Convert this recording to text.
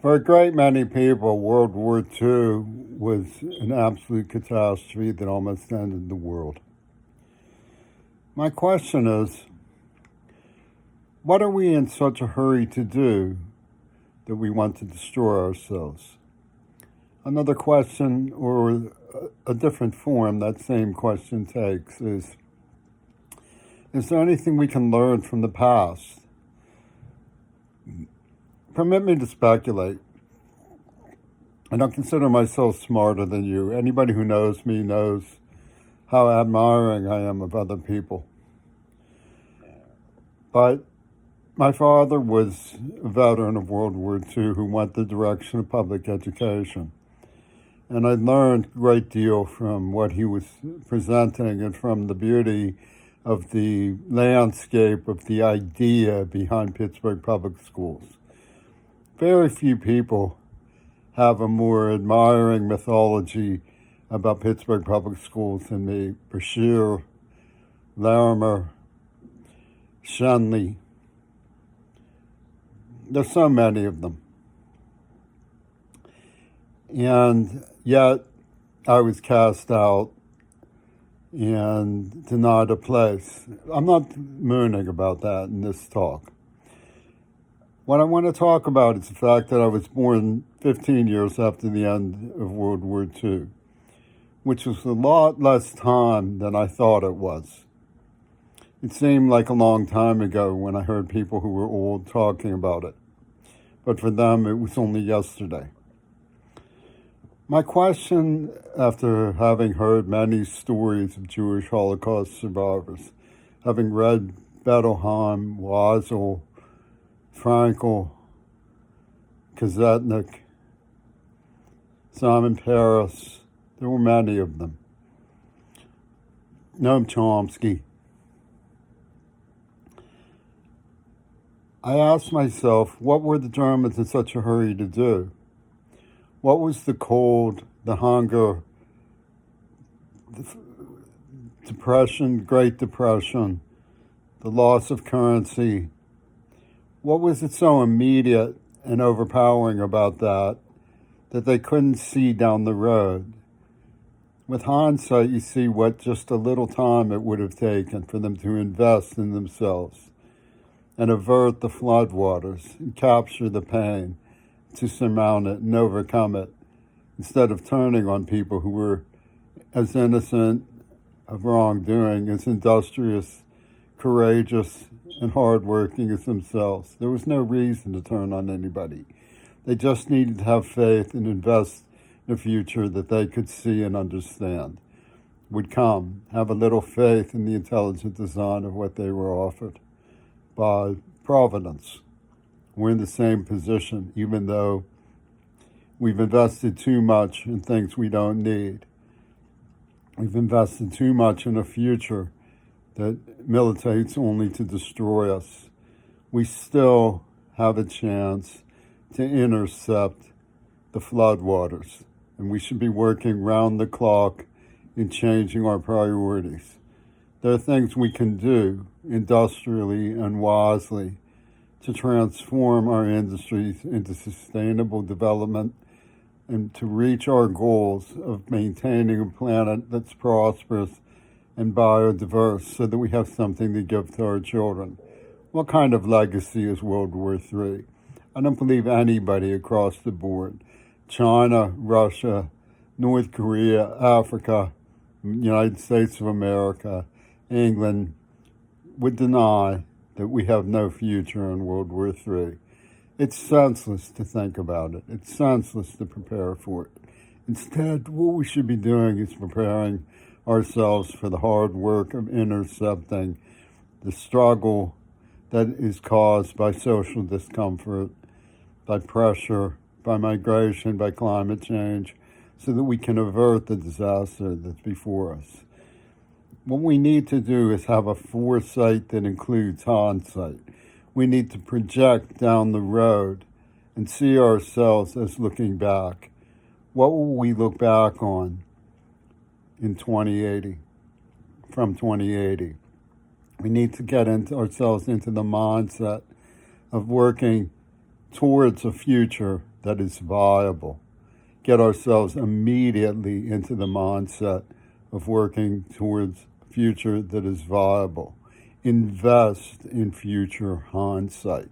For a great many people, World War II was an absolute catastrophe that almost ended the world. My question is, what are we in such a hurry to do that we want to destroy ourselves? Another question, or a different form that same question takes, is there anything we can learn from the past? Permit me to speculate. I don't consider myself smarter than you. Anybody who knows me knows how admiring I am of other people. But my father was a veteran of World War II who went the direction of public education. And I learned a great deal from what he was presenting and from the beauty of the landscape of the idea behind Pittsburgh Public Schools. Very few people have a more admiring mythology about Pittsburgh Public Schools than me. Brashear, Larimer, Shenley. There's so many of them. And yet I was cast out and denied a place. I'm not mooning about that in this talk. What I want to talk about is the fact that I was born 15 years after the end of World War II, which was a lot less time than I thought it was. It seemed like a long time ago when I heard people who were old talking about it. But for them, it was only yesterday. My question, after having heard many stories of Jewish Holocaust survivors, having read Bettelheim, Weisel, Frankel, Kazetnik, Simon Paris, there were many of them, Noam Chomsky, I asked myself, what were the Germans in such a hurry to do? What was the cold, the hunger, the depression, Great Depression, the loss of currency? What was it so immediate and overpowering about that they couldn't see down the road? With hindsight, you see what just a little time it would have taken for them to invest in themselves and avert the floodwaters and capture the pain, to surmount it and overcome it, instead of turning on people who were as innocent of wrongdoing, as industrious, courageous, and hardworking as themselves. There was no reason to turn on anybody. They just needed to have faith and invest in a future that they could see and understand would come, have a little faith in the intelligent design of what they were offered by Providence. We're in the same position, even though we've invested too much in things we don't need. We've invested too much in a future that militates only to destroy us. We still have a chance to intercept the floodwaters, and we should be working round the clock in changing our priorities. There are things we can do industrially and wisely to transform our industries into sustainable development and to reach our goals of maintaining a planet that's prosperous and biodiverse so that we have something to give to our children. What kind of legacy is World War III? I don't believe anybody across the board, China, Russia, North Korea, Africa, United States of America, England, would deny that we have no future in World War III. It's senseless to think about it. It's senseless to prepare for it. Instead, what we should be doing is preparing ourselves for the hard work of intercepting the struggle that is caused by social discomfort, by pressure, by migration, by climate change, so that we can avert the disaster that's before us. What we need to do is have a foresight that includes hindsight. We need to project down the road and see ourselves as looking back. What will we look back on in 2080, from 2080? We need to get ourselves into the mindset of working towards a future that is viable. Get ourselves immediately into the mindset of working towards a future that is viable. Invest in future hindsight.